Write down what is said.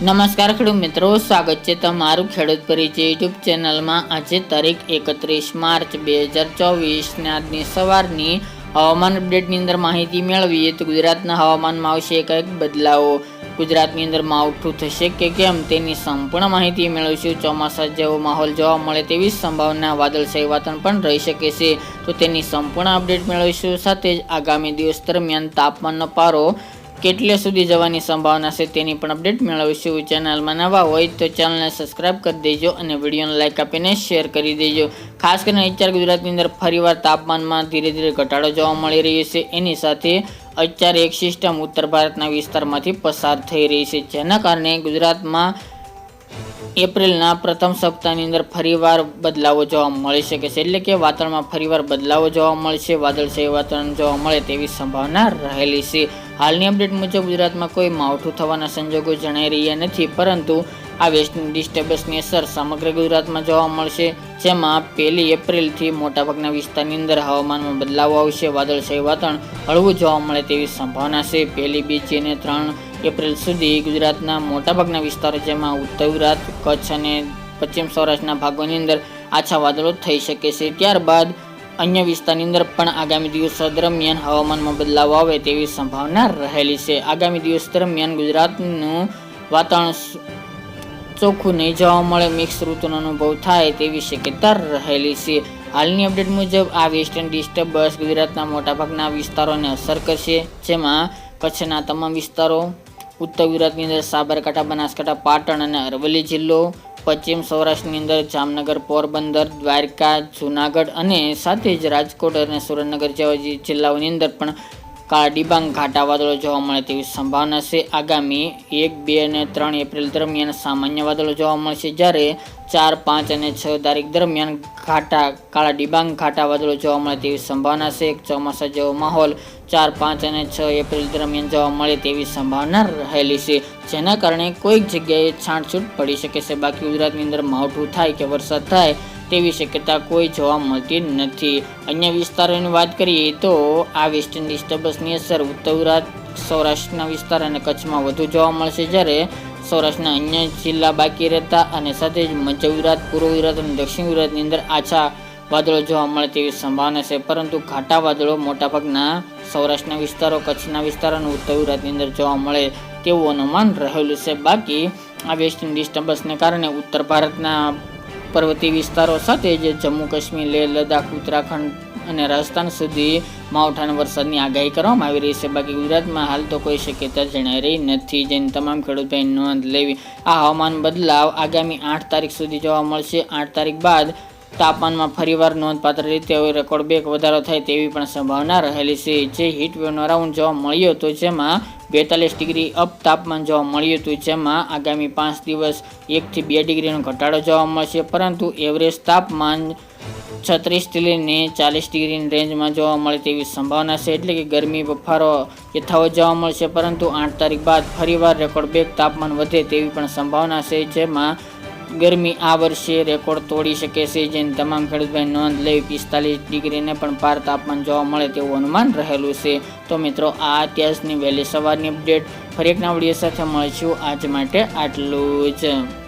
નમસ્કાર ખેડૂત મિત્રો, સ્વાગત છે તમારું ખેડૂત પરિચય યુટ્યુબ ચેનલમાં। આજે તારીખ 31 માર્ચ 2024 ને આજની સવારની હવામાન અપડેટની અંદર માહિતી મેળવીએ તો ગુજરાતના હવામાનમાં આવશે કંઈક બદલાવો, ગુજરાતની અંદર માવઠું થશે કે કેમ તેની સંપૂર્ણ માહિતી મેળવીશું। ચોમાસા જેવો માહોલ જોવા મળે તેવી સંભાવના, વાદળછાયું વાતાવરણ પણ રહી શકે છે તો તેની સંપૂર્ણ અપડેટ મેળવીશું। સાથે જ આગામી દિવસ દરમિયાન તાપમાનનો પારો કેટલે સુધી જવાની સંભાવના છે તેની પણ અપડેટ મેળવીશું। ચેનલમાં નવા હોય તો ચેનલને સબસ્ક્રાઇબ કરી દેજો અને વિડીયોને લાઇક આપીને શેર કરી દેજો। ખાસ કરીને અત્યારે ગુજરાતની અંદર ફરીવાર તાપમાનમાં ધીરે ધીરે ઘટાડો જોવા મળી રહ્યો છે। એની સાથે અત્યારે એક સિસ્ટમ ઉત્તર ભારતના વિસ્તારમાંથી પસાર થઈ રહી છે, જેના કારણે ગુજરાતમાં એપ્રિલના પ્રથમ સપ્તાહની અંદર ફરીવાર બદલાવો જોવા મળી શકે છે, એટલે કે વાતાવરણમાં ફરીવાર બદલાવો જોવા મળશે, વાદળછાયું વાતાવરણ જોવા મળે તેવી સંભાવના રહેલી છે। હાલની અપડેટ મુજબ ગુજરાતમાં કોઈ માવઠું થવાના સંજોગો જણાઈ રહ્યા નથી, પરંતુ આ વેસ્ટર્ન ડિસ્ટર્બન્સની અસર સમગ્ર ગુજરાતમાં જોવા મળશે, જેમાં 1 એપ્રિલથી મોટાભાગના વિસ્તારની અંદર હવામાનમાં બદલાવો આવશે, વાદળછાયું વાતાવરણ હળવું જોવા મળે તેવી સંભાવના છે। 1, 2 અને 3 એપ્રિલ સુધી ગુજરાતના મોટાભાગના વિસ્તારો, જેમાં ઉત્તર ગુજરાત, કચ્છ અને પશ્ચિમ સૌરાષ્ટ્રના ભાગોની અંદર આછા વાદળો થઈ શકે છે। ત્યારબાદ અન્ય વિસ્તારની અંદર પણ આગામી દિવસો દરમિયાન હવામાનમાં બદલાવ આવે તેવી સંભાવના રહેલી છે। આગામી દિવસ દરમિયાન ગુજરાતનું વાતાવરણ ચોખ્ખું નહીં જોવા મળે, મિક્સ ઋતુનો અનુભવ થાય તેવી શક્યતા રહેલી છે। હાલની અપડેટ મુજબ આ વેસ્ટર્ન ડિસ્ટર્બન્સ ગુજરાતના મોટાભાગના વિસ્તારોને અસર કરશે, જેમાં કચ્છના તમામ વિસ્તારો, ઉત્તર ગુજરાતની અંદર સાબરકાંઠા, બનાસકાંઠા, પાટણ અને અરવલ્લી જિલ્લો, પશ્ચિમ સૌરાષ્ટ્રની અંદર જામનગર, પોરબંદર, દ્વારકા, જૂનાગઢ અને સાથે જ રાજકોટ અને સુરેન્દ્રનગર જેવા જિલ્લાઓની અંદર પણ કાળા ડિબાંગ ઘાટા વાદળો જોવા મળે તેવી સંભાવના છે। આગામી 1, 2 અને 3 એપ્રિલ દરમિયાન સામાન્ય વાદળો જોવા મળશે, જ્યારે 4, 5 અને 6 તારીખ દરમિયાન કાળા ડિબાંગ ઘાટા વાદળો જોવા મળે તેવી સંભાવના છે। ચોમાસા જેવો માહોલ 4, 5 અને 6 એપ્રિલ દરમિયાન જોવા મળે તેવી સંભાવના રહેલી છે, જેના કારણે કોઈક જગ્યાએ છાંટછૂટ પડી શકે છે। બાકી ગુજરાતની અંદર માવઠું થાય કે વરસાદ થાય તેવી શક્યતા કોઈ જોવા મળતી નથી। અન્ય વિસ્તારોની વાત કરીએ તો આ વેસ્ટર્ન ડિસ્ટર્બન્સની અસર ઉત્તર ગુજરાત, સૌરાષ્ટ્રના વિસ્તાર અને કચ્છમાં વધુ જોવા મળશે, જ્યારે સૌરાષ્ટ્રના અન્ય જિલ્લા બાકી રહેતા અને સાથે જ મધ્ય ગુજરાત, પૂર્વ ગુજરાત અને દક્ષિણ ગુજરાતની અંદર આછા વાદળો જોવા મળે તેવી સંભાવના છે, પરંતુ ઘાટા વાદળો મોટાભાગના સૌરાષ્ટ્રના વિસ્તારો, કચ્છના વિસ્તારો અને ઉત્તર ગુજરાતની અંદર જોવા મળે તેવું અનુમાન રહેલું છે। બાકી આ વેસ્ટર્ન ડિસ્ટર્બન્સને કારણે ઉત્તર ભારતના પર્વતીય વિસ્તારો સાથે જ જમ્મુ કાશ્મીર, લેહ લદ્દાખ, ઉત્તરાખંડ અને રાજસ્થાન સુધી માવઠાના વરસાદની આગાહી કરવામાં આવી રહી છે। બાકી ગુજરાતમાં હાલ તો કોઈ શક્યતા જણાઈ રહી નથી, જેની તમામ ખેડૂત ભાઈ નોંધ લેવી। આ હવામાન બદલાવ આગામી 8 તારીખ સુધી જોવા મળશે। 8 તારીખ બાદ તાપમાનમાં ફરીવાર નોંધપાત્ર રીતે રેકોર્ડ બ્રેક વધારો થાય તેવી પણ સંભાવના રહેલી છે। જે હીટ વેવનો રાઉન્ડ જોવા મળ્યો હતો, જેમાં 42 ડિગ્રી અપ તાપમાન જોવા મળ્યું હતું, જેમાં આગામી 5 દિવસ 1 થી 2 ડિગ્રીનો ઘટાડો જોવા મળશે, પરંતુ એવરેજ તાપમાન 36 થી લઈને 40 ડિગ્રીની રેન્જમાં જોવા મળે તેવી સંભાવના છે, એટલે કે ગરમી બફારો યથાવત જોવા મળશે, પરંતુ 8 તારીખ બાદ ફરીવાર રેકોર્ડ બ્રેક તાપમાન વધે તેવી પણ સંભાવના છે, જેમાં ગરમી આ વર્ષે રેકોર્ડ તોડી શકે છે, જેની તમામ ખેડૂતભાઈ નોંધ લેવી। 45 ડિગ્રીને પણ પાર તાપમાન જોવા મળે તેવું અનુમાન રહેલું છે। તો મિત્રો, આ અત્યારની વહેલી સવારની અપડેટ, ફરી એકના વિડીયો સાથે મળીશું। આજ માટે આટલું જ।